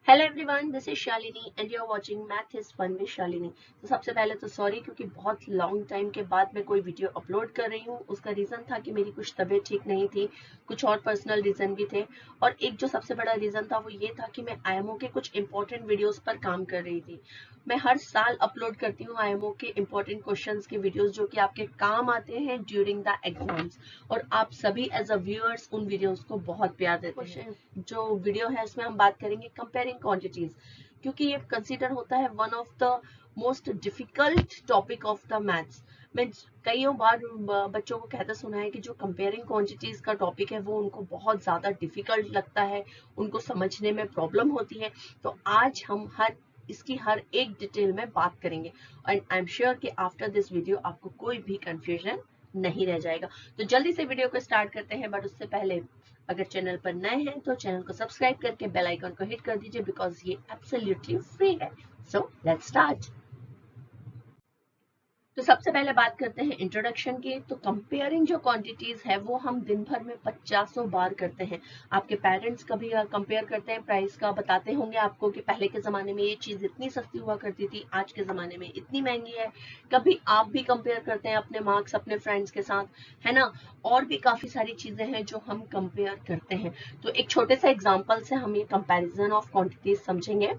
Hello everyone, this is Shalini and you are watching math is fun with Shalini. तो सबसे पहले तो सॉरी, क्योंकि बहुत लॉन्ग टाइम के बाद मैं कोई वीडियो अपलोड कर रही हूँ। उसका रीज़न था कि मेरी कुछ तबीयत ठीक नहीं थी, कुछ और पर्सनल रीज़न भी थे, और एक जो सबसे बड़ा रीज़न था वो ये था कि मैं आईएमओ के कुछ इंपॉर्टेंट वीडियोस पर काम कर रही थी। मैं हर साल अपलोड करती हूँ आईएमओ के इंपॉर्टेंट क्वेश्चंस के वीडियोस जो कि आपके काम आते हैं ड्यूरिंग द एग्जाम्स, और आप सभी एज अ व्यूअर्स उन वीडियोस को बहुत प्यार देते हैं। जो वीडियो है उसमें हम बात करेंगे कंपेयरिंग क्वांटिटीज, क्योंकि ये कंसीडर होता है one of the most difficult topic of the maths. मैं कई बार बच्चों को कहते सुना है कि जो कंपेयरिंग क्वांटिटीज का टॉपिक है वो उनको बहुत ज्यादा डिफिकल्ट लगता है, उनको समझने में प्रॉब्लम होती है। तो आज हम इसकी हर एक डिटेल में बात करेंगे, एंड आई एम श्योर कि आफ्टर दिस वीडियो आपको कोई भी कंफ्यूजन नहीं रह जाएगा। तो जल्दी से वीडियो को स्टार्ट करते हैं, बट उससे पहले अगर चैनल पर नए हैं तो चैनल को सब्सक्राइब करके बेल आइकन को हिट कर दीजिए, बिकॉज ये एब्सोल्युटली फ्री है। So let's start. तो सबसे पहले बात करते हैं इंट्रोडक्शन की। तो कंपेयरिंग जो क्वांटिटीज है वो हम दिन भर में 50 बार करते हैं। आपके पेरेंट्स कभी कंपेयर करते हैं प्राइस का, बताते होंगे आपको कि पहले के जमाने में ये चीज इतनी सस्ती हुआ करती थी, आज के जमाने में इतनी महंगी है। कभी आप भी कंपेयर करते हैं अपने मार्क्स अपने फ्रेंड्स के साथ, है ना। और भी काफी सारी चीजें हैं जो हम कंपेयर करते हैं। तो एक छोटे से एग्जाम्पल से हम ये कंपेरिजन ऑफ क्वांटिटीज समझेंगे।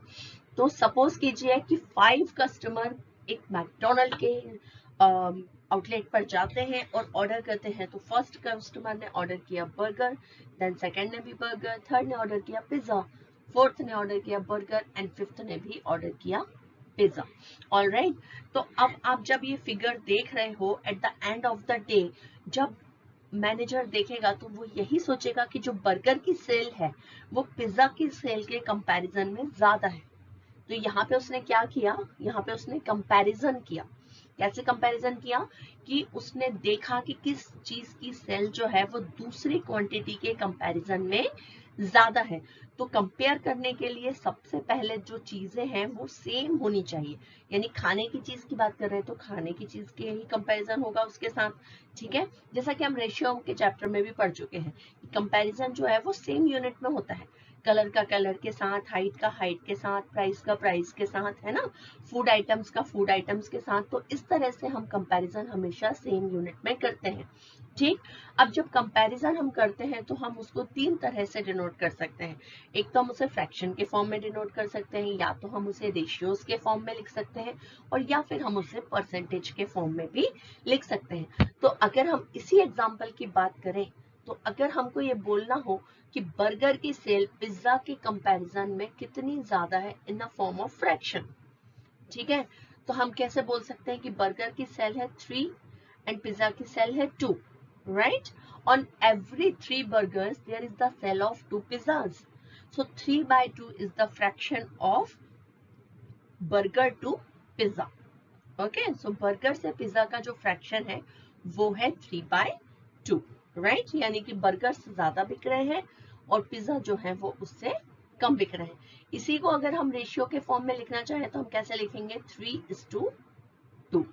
तो सपोज कीजिए कि 5 कस्टमर एक मैकडोनल्ड के आउटलेट पर जाते हैं और ऑर्डर करते हैं। तो फर्स्ट कस्टमर ने ऑर्डर किया बर्गर, देन सेकंड ने भी बर्गर, थर्ड ने ऑर्डर किया पिज्जा, फोर्थ ने ऑर्डर किया बर्गर, एंड फिफ्थ ने भी ऑर्डर किया पिज्जा। ऑलराइट, तो अब आप जब ये फिगर देख रहे हो at the end of the day, जब मैनेजर देखेगा तो वो यही सोचेगा कि जो बर्गर की सेल है वो पिज्जा की सेल के कंपैरिजन में ज्यादा है। तो यहाँ पे उसने क्या किया, यहाँ पे उसने कंपैरिजन किया। कैसे कंपैरिजन किया कि उसने देखा कि किस चीज की सेल जो है वो दूसरी क्वांटिटी के कंपैरिजन में ज्यादा है। तो कंपेयर करने के लिए सबसे पहले जो चीजें हैं वो सेम होनी चाहिए। यानी खाने की चीज की बात कर रहे हैं तो खाने की चीज के ही कंपैरिजन होगा उसके साथ। ठीक है, जैसा कि हम रेशियो के चैप्टर में भी पढ़ चुके हैं, कंपैरिजन जो है वो सेम यूनिट में होता है। कलर का कलर के साथ, हाइट का हाइट के साथ, प्राइस का प्राइस के साथ, है ना, फूड आइटम्स का फूड आइटम्स के साथ। तो इस तरह से हम कंपैरिजन हमेशा सेम यूनिट में करते हैं। ठीक, अब जब कंपैरिजन हम करते हैं तो हम उसको 3 तरह से डिनोट कर सकते हैं। एक तो हम उसे फ्रैक्शन के फॉर्म में डिनोट कर सकते हैं, या तो हम उसे रेशियोज के फॉर्म में लिख सकते हैं, और या फिर हम उसे परसेंटेज के फॉर्म में भी लिख सकते हैं। तो अगर हम इसी एग्जाम्पल की बात करें, तो अगर हमको ये बोलना हो कि बर्गर की सेल पिज्जा के कंपैरिजन में कितनी ज्यादा है in the form of fraction, ठीक है, तो हम कैसे बोल सकते हैं कि बर्गर की सेल है 3 एंड पिज्जा की सेल है 2, right. On every 3 burgers there is the cell of 2 pizzas, so 3/2 is the fraction of burger to pizza. Okay, so burger से पिज्जा का जो फ्रैक्शन है वो है 3/2, राइट। यानी कि बर्गर ज्यादा बिक रहे हैं और पिज्जा जो है वो उससे कम बिक रहे हैं। इसी को अगर हम रेशियो के फॉर्म में लिखना चाहें तो हम कैसे लिखेंगे, 3:2,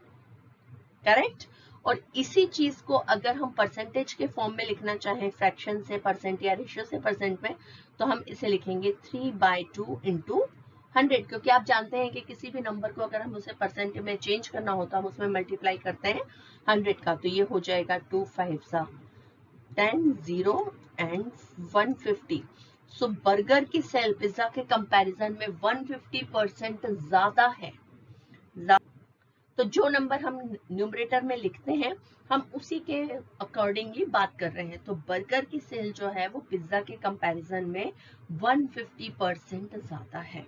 करेक्ट। और इसी चीज को अगर हम परसेंटेज के फॉर्म में लिखना चाहें, फ्रैक्शन से परसेंट या रेशियो से परसेंट में, तो हम इसे लिखेंगे 3/2 इंटू 100, क्योंकि आप जानते हैं कि किसी भी नंबर को अगर हम उसे परसेंट में चेंज करना होता है हम उसमें मल्टीप्लाई करते हैं 100 का। तो ये हो जाएगा 2 5 10 0 एंड 150। सो बर्गर की सेल पिज्जा के कंपैरिजन में 150% ज्यादा है। तो जो नंबर हम न्यूमरेटर में लिखते हैं हम उसी के अकॉर्डिंगली बात कर रहे हैं। तो बर्गर की सेल जो है वो पिज्जा के कंपैरिजन में 150% ज्यादा है,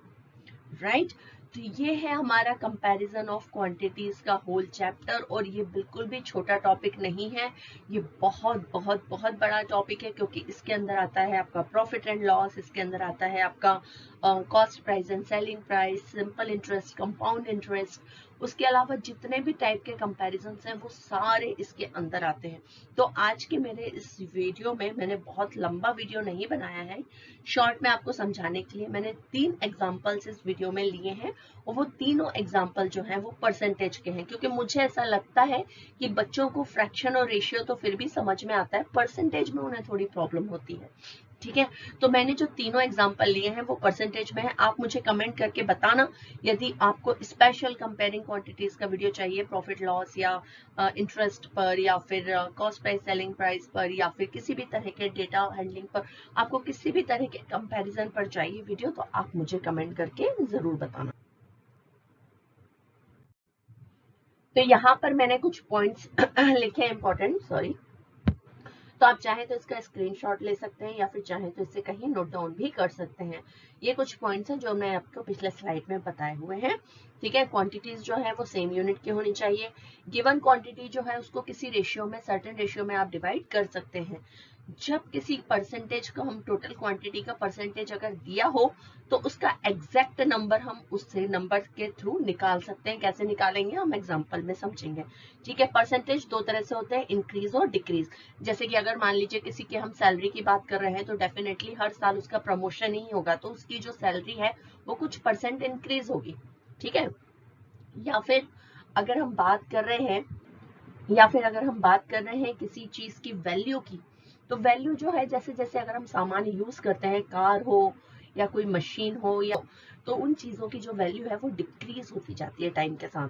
राइट। तो ये है हमारा कंपैरिजन ऑफ क्वांटिटीज का होल चैप्टर, और ये बिल्कुल भी छोटा टॉपिक नहीं है, ये बहुत बहुत बहुत बड़ा टॉपिक है, क्योंकि इसके अंदर आता है आपका प्रॉफिट एंड लॉस, इसके अंदर आता है आपका cost price and selling price, simple interest, compound interest, उसके अलावा जितने भी टाइप के कंपैरिजन हैं वो सारे इसके अंदर आते हैं। तो आज के मेरे इस वीडियो में मैंने बहुत लंबा वीडियो नहीं बनाया है, शॉर्ट में आपको समझाने के लिए मैंने 3 एग्जाम्पल्स इस वीडियो में लिए हैं, और वो तीनों एग्जाम्पल जो हैं वो परसेंटेज के हैं, क्योंकि मुझे ऐसा लगता है कि बच्चों को फ्रैक्शन और रेशियो तो फिर भी समझ में आता है, परसेंटेज में उन्हें थोड़ी प्रॉब्लम होती है। ठीक है। तो मैंने जो तीनों एग्जांपल लिए हैं वो परसेंटेज में है। आप मुझे कमेंट करके बताना यदि आपको स्पेशल कंपेयरिंग क्वांटिटीज का वीडियो चाहिए, प्रॉफिट लॉस या इंटरेस्ट पर या फिर कॉस्ट प्राइस सेलिंग प्राइस पर या फिर किसी भी तरह के डेटा हैंडलिंग पर, आपको किसी भी तरह के कंपैरिजन पर चाहिए वीडियो, तो आप मुझे कमेंट करके जरूर बताना। तो यहाँ पर मैंने कुछ पॉइंट्स लिखे हैं इंपॉर्टेंट, सॉरी। तो आप चाहें तो इसका स्क्रीनशॉट ले सकते हैं या फिर चाहें तो इससे कहीं नोट डाउन भी कर सकते हैं। ये कुछ पॉइंट्स हैं जो मैं आपको पिछले स्लाइड में बताए हुए हैं। ठीक है, क्वांटिटीज जो है वो सेम यूनिट की होनी चाहिए। गिवन क्वांटिटी जो है उसको किसी रेशियो में, सर्टेन रेशियो में आप डिवाइड कर सकते हैं। जब किसी परसेंटेज को हम टोटल क्वांटिटी का परसेंटेज अगर दिया हो तो उसका एग्जैक्ट नंबर हम उससे नंबर के थ्रू निकाल सकते हैं। कैसे निकालेंगे हम एग्जांपल में समझेंगे। ठीक है, परसेंटेज दो तरह से होते हैं, इंक्रीज और डिक्रीज। जैसे कि अगर मान लीजिए किसी की हम सैलरी की बात कर रहे हैं तो डेफिनेटली हर साल उसका प्रमोशन ही होगा, तो उसकी जो सैलरी है वो कुछ परसेंट इंक्रीज होगी। ठीक है, या फिर अगर हम बात कर रहे हैं किसी चीज की वैल्यू की, तो वैल्यू जो है जैसे जैसे अगर हम सामान यूज करते हैं, कार हो या कोई मशीन हो या, तो उन चीजों की जो वैल्यू है वो डिक्रीज होती जाती है टाइम के साथ।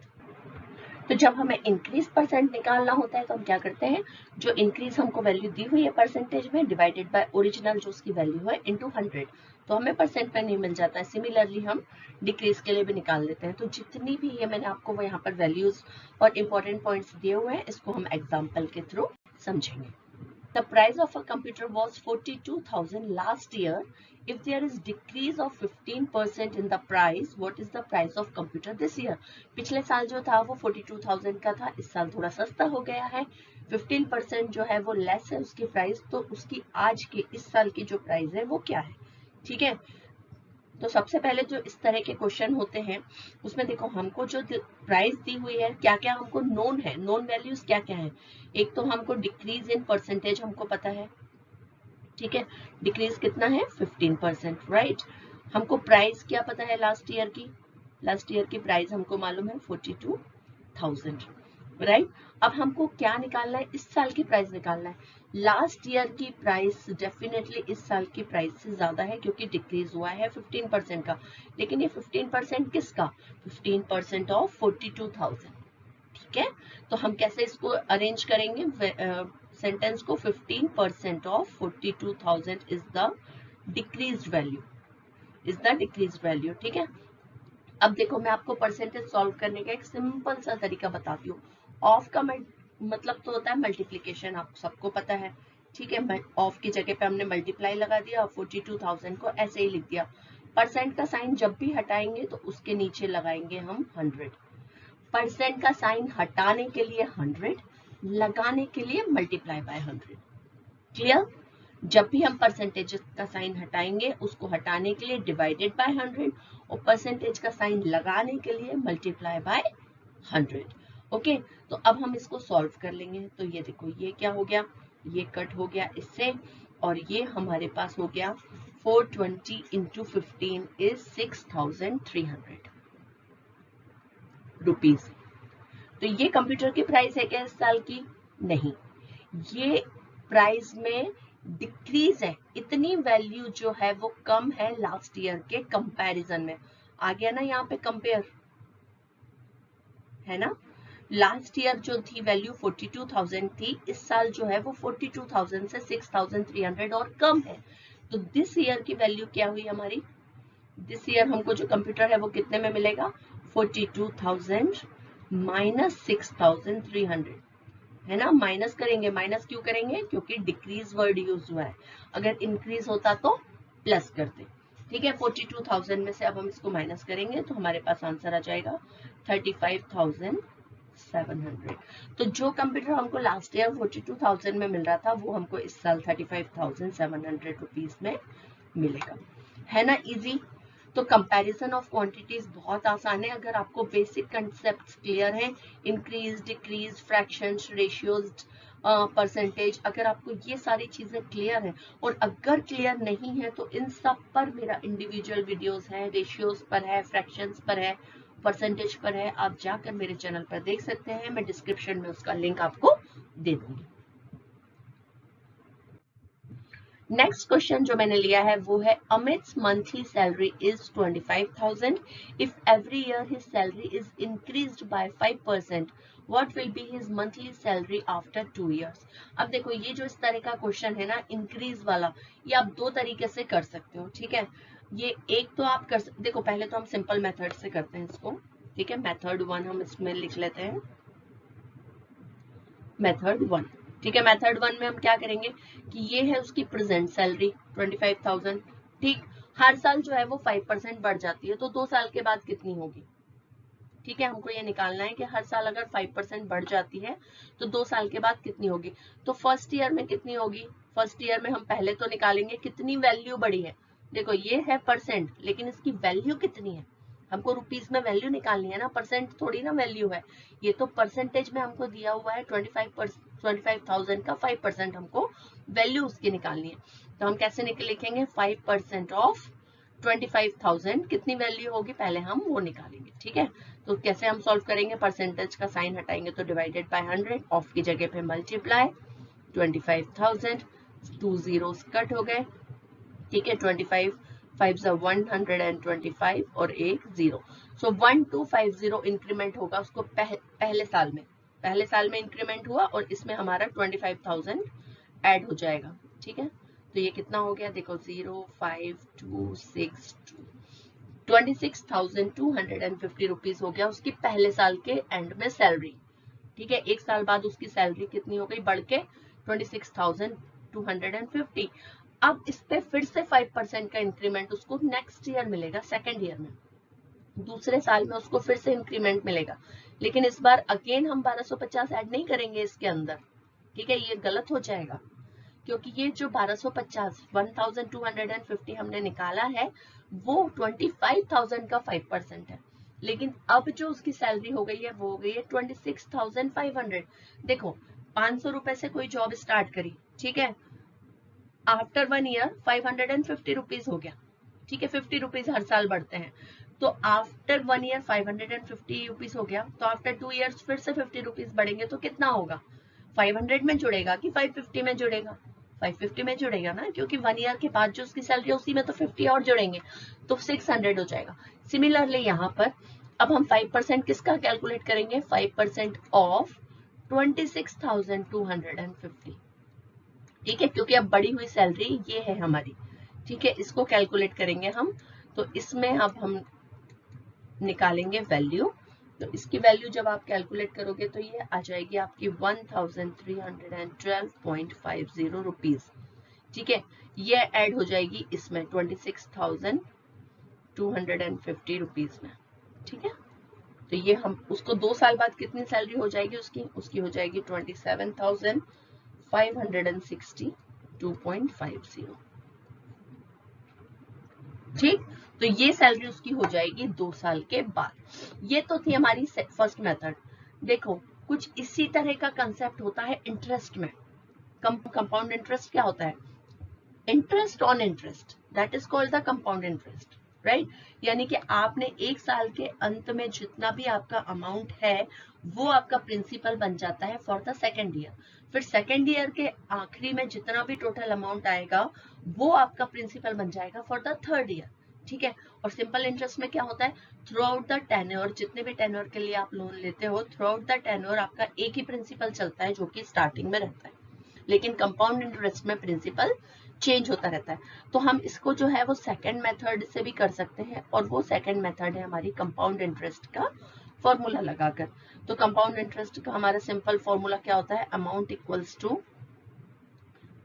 तो जब हमें इंक्रीज परसेंट निकालना होता है तो हम क्या करते हैं, जो इंक्रीज हमको वैल्यू दी हुई है परसेंटेज में डिवाइडेड बाय ओरिजिनल जो उसकी वैल्यू है इनटू 100, तो हमें परसेंट में नहीं मिल जाता है। सिमिलरली हम डिक्रीज के लिए भी निकाल लेते हैं। तो जितनी भी ये मैंने आपको वो यहाँ पर वैल्यूज और इंपॉर्टेंट पॉइंट्स दिए हुए हैं, इसको हम एग्जाम्पल के थ्रू समझेंगे। The price of a computer was 42,000 last year. If there is decrease of 15% in the price, what is the price of computer this year? पिछले साल जो था वो 42,000 का था, इस साल थोड़ा सस्ता हो गया है। 15% जो है वो लेस है उसकी प्राइस, तो उसकी आज के इस साल की जो प्राइस है वो क्या है। ठीक है, तो सबसे पहले जो इस तरह के क्वेश्चन होते हैं उसमें देखो हमको जो प्राइस दी हुई है, क्या क्या हमको नोन है, नोन वैल्यूज क्या क्या है। एक तो हमको डिक्रीज इन परसेंटेज हमको पता है। ठीक है, डिक्रीज कितना है 15%, राइट। हमको प्राइस क्या पता है लास्ट ईयर की प्राइस हमको मालूम है 42,000, राइट। अब हमको क्या निकालना है, इस साल की प्राइस निकालना है। लास्ट ईयर की प्राइस डेफिनेटली इस साल की प्राइस से ज्यादा है क्योंकि डिक्रीज हुआ है 15% का। लेकिन ये 15% किसका, 15% ऑफ 42,000। ठीक है, तो हम कैसे इसको अरेंज करेंगे सेंटेंस को, 15% of 42,000 is the decrease value. ठीक है, अब देखो मैं आपको परसेंटेज सॉल्व करने का एक सिंपल सा तरीका बताती हूँ। ऑफ का मतलब तो होता है मल्टीप्लीकेशन, आप सबको पता है। ठीक है, ऑफ की जगह पे हमने मल्टीप्लाई लगा दिया, 42,000 को ऐसे ही लिख दिया। परसेंट का साइन जब भी हटाएंगे तो उसके नीचे लगाएंगे हम 100। परसेंट का साइन हटाने के लिए 100, लगाने के लिए मल्टीप्लाई बाय 100। क्लियर, जब भी हम परसेंटेज का साइन हटाएंगे उसको हटाने के लिए डिवाइडेड बाय 100 और परसेंटेज का साइन लगाने के लिए मल्टीप्लाई बाय 100। ओके, तो अब हम इसको सॉल्व कर लेंगे। तो ये देखो ये क्या हो गया, ये कट हो गया इससे, और ये हमारे पास हो गया 420 इंटू 15 इज 6,300 रुपीज। तो ये कंप्यूटर की प्राइस है क्या इस साल की, नहीं, ये प्राइस में डिक्रीज है। इतनी वैल्यू जो है वो कम है लास्ट ईयर के कंपैरिजन में। आ गया ना यहाँ पे कंपेयर, है ना। लास्ट ईयर जो थी वैल्यू 42,000 थी, इस साल जो है वो 42,000 से 6,300 और कम है। तो दिस ईयर की वैल्यू क्या हुई हमारी, दिस ईयर हमको जो कंप्यूटर है वो कितने में मिलेगा, 42,000 माइनस 6,300, है ना। माइनस करेंगे, माइनस क्यों करेंगे, क्योंकि डिक्रीज वर्ड यूज हुआ है। अगर इंक्रीज होता तो प्लस करते। ठीक है, 42,000 में से अब हम इसको माइनस करेंगे तो हमारे पास आंसर आ जाएगा 35,700। तो जो कंप्यूटर हमको लास्ट ईयर 42,000 में मिल रहा था वो हमको इस साल 35,700 रुपीज में मिलेगा, है ना। इजी। तो कंपैरिजन ऑफ क्वांटिटीज बहुत आसान है अगर आपको बेसिक कंसेप्ट क्लियर है। Increase, decrease, fractions, ratios, percentage, अगर आपको ये सारी चीजें क्लियर है, और अगर क्लियर नहीं है तो इन सब पर मेरा इंडिविजुअल वीडियोस है, रेशियोज पर है, फ्रैक्शंस पर है, परसेंटेज पर है। आप जाकर मेरे चैनल पर देख सकते हैं, मैं डिस्क्रिप्शन में उसका लिंक आपको दे दूंगी। नेक्स्ट क्वेश्चन जो मैंने लिया है वो है Amit's monthly salary is 25,000 if every year his salary is increased by 5%, what will be his monthly salary after 2 years। अब देखो ये जो इस तरह का क्वेश्चन है ना इंक्रीज वाला, ये आप दो तरीके से कर सकते हो, ठीक है। ये एक तो आप देखो पहले तो हम सिंपल मेथड से करते हैं इसको, ठीक है। मेथड 1 हम इसमें लिख लेते हैं, मेथड 1, ठीक है। मेथड 1 में हम क्या करेंगे कि ये है उसकी प्रेजेंट सैलरी 25,000, ठीक। हर साल जो है वो 5% बढ़ जाती है, तो 2 साल के बाद कितनी होगी, ठीक है। हमको ये निकालना है कि हर साल अगर 5% बढ़ जाती है तो 2 साल के बाद कितनी होगी। तो फर्स्ट ईयर में कितनी होगी, फर्स्ट ईयर में हम पहले तो निकालेंगे कितनी वैल्यू बढ़ी है। देखो ये है परसेंट, लेकिन इसकी वैल्यू कितनी है, हमको रुपीस में वैल्यू निकालनी है ना, परसेंट थोड़ी ना वैल्यू है। ये तो परसेंटेज में हमको दिया हुआ है 25,000 का 5% हमको वैल्यू उसकी निकालनी है। तो हम कैसे लिखेंगे 5% ऑफ 25,000 कितनी वैल्यू होगी पहले हम वो निकालेंगे, ठीक है। तो कैसे हम सॉल्व करेंगे, परसेंटेज का साइन हटाएंगे तो डिवाइडेड बाय 100, ऑफ की जगह पे मल्टीप्लाई 25,000, 2 zeros कट हो गए, ठीक है। 25 5 125 और एक 0, सो 1250 इंक्रीमेंट होगा उसको पहले साल में इंक्रीमेंट हुआ और इसमें हमारा 25,000 ऐड हो जाएगा, ठीक है। तो ये कितना हो गया देखो 05262, 26,250 रुपीज हो गया उसकी पहले साल के एंड में सैलरी, ठीक है। एक साल बाद उसकी सैलरी कितनी हो गई बढ़ के 26,250। अब इस पे फिर से 5% का इंक्रीमेंट उसको नेक्स्ट ईयर मिलेगा, सेकेंड ईयर में, दूसरे साल में उसको फिर से इंक्रीमेंट मिलेगा, लेकिन इस बार अगेन हम 1250 ऐड नहीं करेंगे इसके अंदर, ठीक है। ये गलत हो जाएगा क्योंकि ये जो 1250 1250 हमने निकाला है वो 25,000 का 5% है, लेकिन अब जो उसकी सैलरी हो गई है वो हो गई है 26,500। देखो 500 रुपए से कोई जॉब स्टार्ट करी, ठीक है, आफ्टर 1 ईयर 550 रुपीज हो गया, ठीक है। 50 रुपीज हर साल बढ़ते हैं, तो आफ्टर 1 ईयर 550 रुपीज हो गया, तो आफ्टर 2 ईयर्स फिर से 50 रुपीज बढ़ेंगे तो कितना होगा, 500 में जुड़ेगा कि 550 में जुड़ेगा, 550 में जुड़ेगा ना, क्योंकि 1 ईयर के बाद जो उसकी सैलरी है उसी में तो 50 और जुड़ेंगे, तो 600 हो जाएगा। सिमिलरली यहाँ पर अब हम 5% किसका कैलकुलेट करेंगे, 5% ऑफ 26,250, ठीक है, क्योंकि अब बढ़ी हुई सैलरी ये है हमारी, ठीक है। इसको कैलकुलेट करेंगे हम, तो इसमें अब हम निकालेंगे वैल्यू, तो इसकी वैल्यू जब आप कैलकुलेट करोगे तो ये आ जाएगी आपकी 1312.50 रुपीज, ठीक है। ये ऐड हो जाएगी इसमें 26,250 रुपीज में, ठीक है। तो ये हम उसको 2 साल बाद कितनी सैलरी हो जाएगी उसकी हो जाएगी 27,562.50, ठीक। तो ये सैलरी उसकी हो जाएगी 2 साल के बाद। ये तो थी हमारी फर्स्ट मेथड। देखो कुछ इसी तरह का कंसेप्ट होता है इंटरेस्ट में। कंपाउंड इंटरेस्ट क्या होता है, interest on interest, that is called the compound interest, right. यानी कि आपने एक साल के अंत में जितना भी आपका अमाउंट है वो आपका प्रिंसिपल बन जाता है फॉर द सेकेंड ईयर, फिर सेकेंड ईयर के आखिरी में जितना भी टोटल अमाउंट आएगा वो आपका प्रिंसिपल बन जाएगा फॉर द थर्ड ईयर, ठीक है। और सिंपल इंटरेस्ट में क्या होता है, थ्रू आउट द टेन्योर, जितने भी टेन्योर के लिए आप लोन लेते हो थ्रू आउट द टेन्योर आपका एक ही प्रिंसिपल चलता है जो कि स्टार्टिंग में रहता है, लेकिन कंपाउंड इंटरेस्ट में प्रिंसिपल चेंज होता रहता है। तो हम इसको जो है वो सेकंड मेथड से भी कर सकते हैं, और वो सेकंड मेथड है हमारी कंपाउंड इंटरेस्ट का फॉर्मूला लगाकर। तो कंपाउंड इंटरेस्ट का हमारा सिंपल फॉर्मूला क्या होता है, amount equals to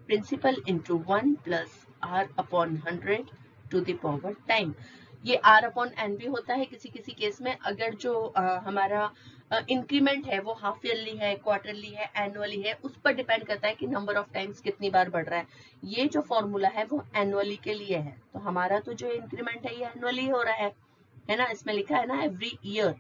principal into 1 plus R upon 100 to the power time. ये आर अपॉन एन भी होता है किसी किसी केस में, अगर जो हमारा इंक्रीमेंट है वो हाफ ईयरली है, क्वार्टरली है, एनुअली है, उस पर डिपेंड करता है कि नंबर ऑफ टाइम्स कितनी बार बढ़ रहा है। ये जो फॉर्मूला है वो एनुअली के लिए है, तो हमारा तो जो इंक्रीमेंट है ये एनुअली हो रहा है ना, इसमें लिखा है ना एवरी ईयर,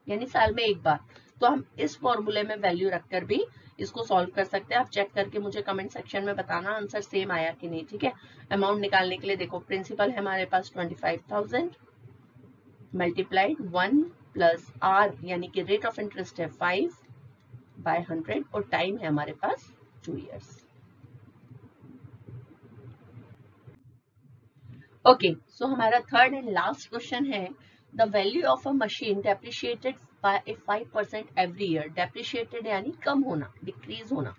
यानी साल में एक बार। तो हम इस फॉर्मूले में वैल्यू रखकर भी इसको सॉल्व कर सकते हैं। आप चेक करके मुझे कमेंट सेक्शन में बताना आंसर सेम आया कि नहीं, ठीक है। अमाउंट निकालने के लिए देखो प्रिंसिपल है हमारे पास 25,000 मल्टीप्लाइड 1 प्लस आर यानी कि रेट ऑफ इंटरेस्ट है 5/100 और टाइम है हमारे पास 2 years। ओके, सो हमारा थर्ड एंड लास्ट क्वेश्चन है, the value of a machine depreciated by 5% every year. Depreciated यानी कम होना, डिक्रीज होना,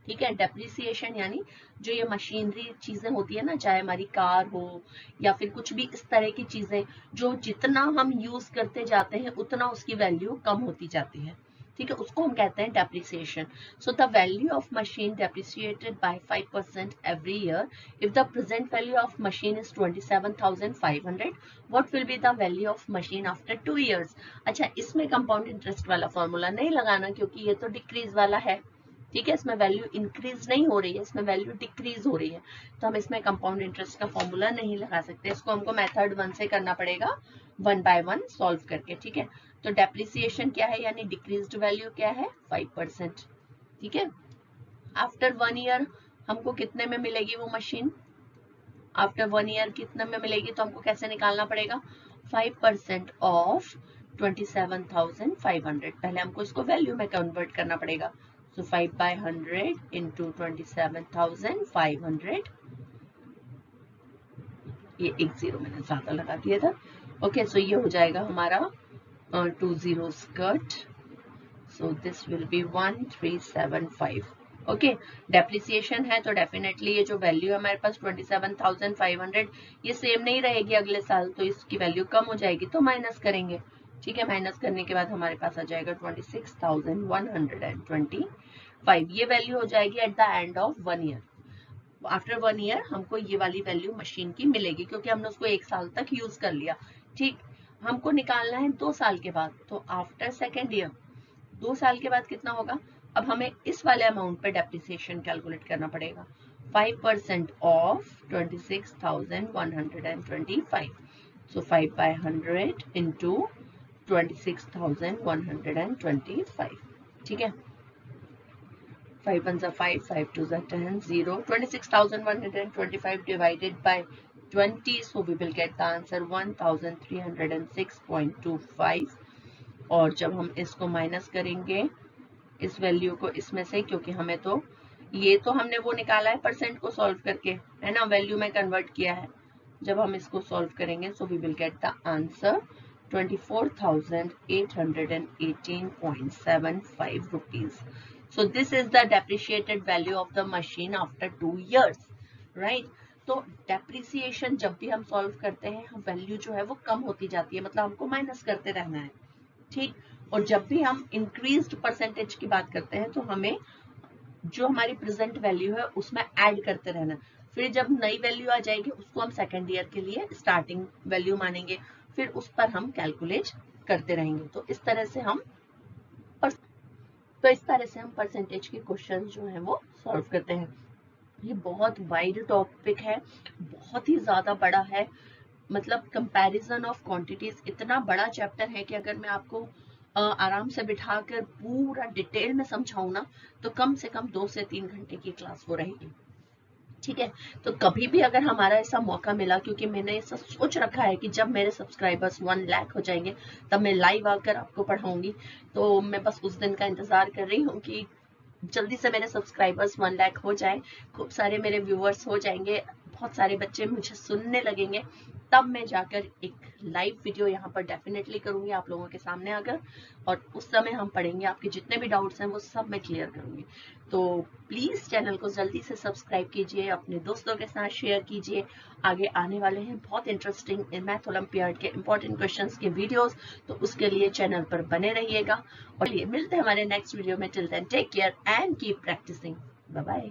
ठीक है। डेप्रिसिएशन यानी जो ये मशीनरी चीजें होती है ना, चाहे हमारी कार हो या फिर कुछ भी इस तरह की चीजें, जो जितना हम यूज करते जाते हैं उतना उसकी वैल्यू कम होती जाती है, ठीक है, उसको हम कहते हैं depreciation. So the value of machine depreciated by 5% every year. If the present value of machine is 27,500, what will be the value of machine after 2 years। अच्छा, इसमें कंपाउंड इंटरेस्ट वाला फॉर्मूला नहीं लगाना क्योंकि ये तो डिक्रीज वाला है, ठीक है, इसमें वैल्यू इंक्रीज नहीं हो रही है, इसमें वैल्यू डिक्रीज हो रही है, तो हम इसमें कंपाउंड इंटरेस्ट का फॉर्मूला नहीं लगा सकते। इसको हमको मेथड 1 से करना पड़ेगा, 1 by 1 सॉल्व करके, ठीक है। तो डेप्रिसिएशन क्या है, यानी डिक्रीज्ड वैल्यू क्या है, 5%, ठीक है। आफ्टर 1 year हमको कितने में मिलेगी वो मशीन, आफ्टर 1 year कितने में मिलेगी, तो हमको कैसे निकालना पड़ेगा, 5% ऑफ 27,500। पहले हमको इसको वैल्यू में कन्वर्ट करना पड़ेगा। So 5 by 100 into 27,500, ये एक जीरो मैंने ज्यादा लगा दिया था। ओके, सो ये हो जाएगा हमारा 2 zeros cut, so this will be 1375। Okay, depreciation है तो डेफिनेटली ये जो वैल्यू है हमारे पास 27,500, ये सेम नहीं रहेगी अगले साल, तो इसकी वैल्यू कम हो जाएगी, तो माइनस करेंगे, ठीक है। माइनस करने के बाद हमारे पास आ जाएगा 26,125, ये वैल्यू हो जाएगी at the end of 1 year। After 1 year हमको ये वाली वैल्यू मशीन की मिलेगी क्योंकि हमने उसको 1 साल तक यूज कर लिया, ठीक। हमको निकालना है 2 साल के बाद, तो आफ्टर 2nd year 2 साल के बाद कितना होगा, अब हमें इस वाले अमाउंट पे डेप्रिसिएशन कैलकुलेट करना पड़ेगा। 5% ऑफ 26,125, सो 5 by 100 into 26,125, ठीक है। 5 1s are 5, 5 2s are 10, 0. 26,125 divided by 20, so we will get the answer 1,306.25। और जब हम इसको माइनस करेंगे इस वैल्यू को इसमें से, क्योंकि हमें तो ये तो हमने वो निकाला है परसेंट को सॉल्व करके, है ना, वैल्यू में कन्वर्ट किया है। जब हम इसको सॉल्व करेंगे so we will get the answer 24,818.75 rupees. So this is the depreciated value of the machine after 2 years, right? तो डेप्रिसिएशन जब भी हम सॉल्व करते हैं, वैल्यू जो है वो कम होती जाती है, मतलब हमको माइनस करते रहना है, ठीक। और जब भी हम इंक्रीज्ड परसेंटेज की बात करते हैं तो हमें जो हमारी प्रेजेंट वैल्यू है उसमें ऐड करते रहना, फिर जब नई वैल्यू आ जाएगी उसको हम 2nd year के लिए स्टार्टिंग वैल्यू मानेंगे, फिर उस पर हम कैलकुलेट करते रहेंगे। तो इस तरह से हम परसेंटेज के क्वेश्चन जो है वो सॉल्व करते हैं। ये बहुत वाइड टॉपिक है, बहुत ही ज्यादा बड़ा है, मतलब कंपैरिजन ऑफ क्वांटिटीज इतना बड़ा चैप्टर है कि अगर मैं आपको आराम से बिठाकर पूरा डिटेल में समझाऊं ना, तो कम से कम 2 से 3 घंटे की क्लास वो रहेगी, ठीक है। तो कभी भी अगर हमारा ऐसा मौका मिला, क्योंकि मैंने ऐसा सोच रखा है कि जब मेरे सब्सक्राइबर्स 1 लाख हो जाएंगे तब मैं लाइव आकर आपको पढ़ाऊंगी, तो मैं बस उस दिन का इंतजार कर रही हूँ कि जल्दी से मेरे सब्सक्राइबर्स 1 लाख हो जाए, खूब सारे मेरे व्यूअर्स हो जाएंगे, बहुत सारे बच्चे मुझे सुनने लगेंगे, तब मैं जाकर एक लाइव वीडियो यहाँ पर डेफिनेटली करूंगी आप लोगों के सामने आकर, और उस समय हम पढ़ेंगे, आपके जितने भी डाउट्स हैं वो सब मैं क्लियर करूंगी। तो प्लीज चैनल को जल्दी से सब्सक्राइब कीजिए, अपने दोस्तों के साथ शेयर कीजिए, आगे आने वाले हैं बहुत इंटरेस्टिंग मैथ ओलंपियाड के इंपॉर्टेंट क्वेश्चंस के वीडियोस, तो उसके लिए चैनल पर बने रहिएगा। और ये मिलते हैं हमारे नेक्स्ट वीडियो में, till then take care and keep practising, bye bye.